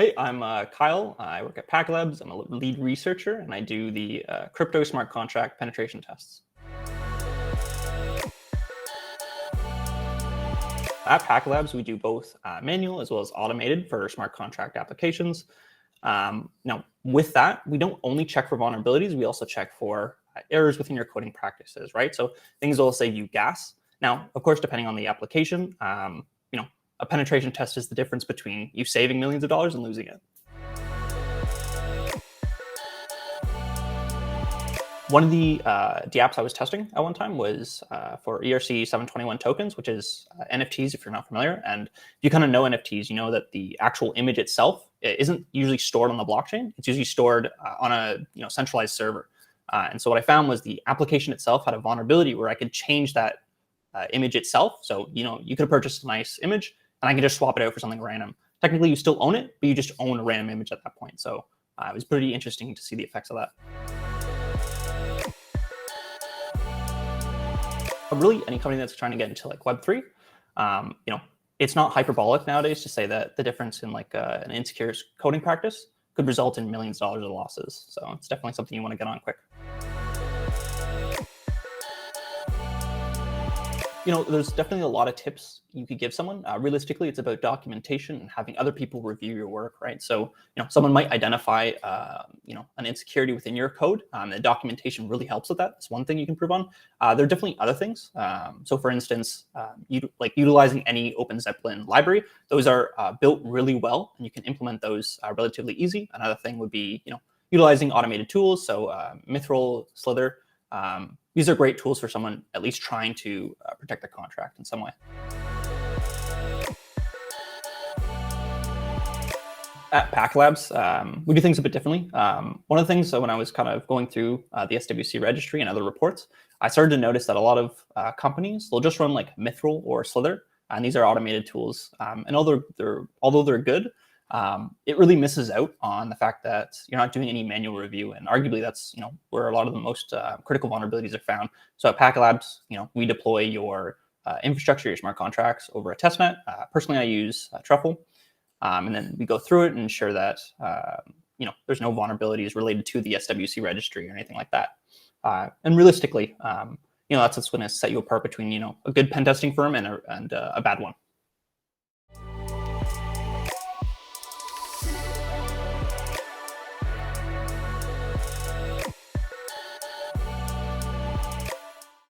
Hey, I'm Kyle. I work at Packetlabs. I'm a lead researcher, and I do the crypto smart contract penetration tests. At Packetlabs, we do both manual as well as automated for smart contract applications. Now, with that, we don't only check for vulnerabilities, we also check for errors within your coding practices, right? So things will save you gas. Now, of course, depending on the application, a penetration test is the difference between you saving millions of dollars and losing it. One of the dApps I was testing at one time was for ERC 721 tokens, which is NFTs, if you're not familiar. And if you kind of know NFTs, you know that the actual image itself isn't usually stored on the blockchain. It's usually stored on a centralized server. And so what I found was the application itself had a vulnerability where I could change that image itself. So you could have purchased a nice image, and I could just swap it out for something random. Technically, you still own it, but you just own a random image at that point. So it was pretty interesting to see the effects of that. Really, any company that's trying to get into like Web3, it's not hyperbolic nowadays to say that the difference in like an insecure coding practice could result in millions of dollars of losses. So it's definitely something you want to get on quick. There's definitely a lot of tips you could give someone. Realistically, it's about documentation and having other people review your work, right? So, someone might identify, an insecurity within your code. The documentation really helps with that. It's one thing you can improve on. There are definitely other things. So, for instance, utilizing any Open Zeppelin library. Those are built really well, and you can implement those relatively easy. Another thing would be, utilizing automated tools. So, Mithril, Slither. These are great tools for someone at least trying to protect the contract in some way. At Packetlabs, we do things a bit differently. One of the things, when I was kind of going through the SWC registry and other reports, I started to notice that a lot of companies, they'll just run like Mithril or Slither, and these are automated tools. And although they're good, it really misses out on the fact that you're not doing any manual review, and arguably that's where a lot of the most critical vulnerabilities are found. So at Packetlabs, we deploy your infrastructure, your smart contracts over a testnet. Personally, I use Truffle, and then we go through it and ensure that there's no vulnerabilities related to the SWC registry or anything like that. And realistically, that's what's going to set you apart between a good pen testing firm and a bad one.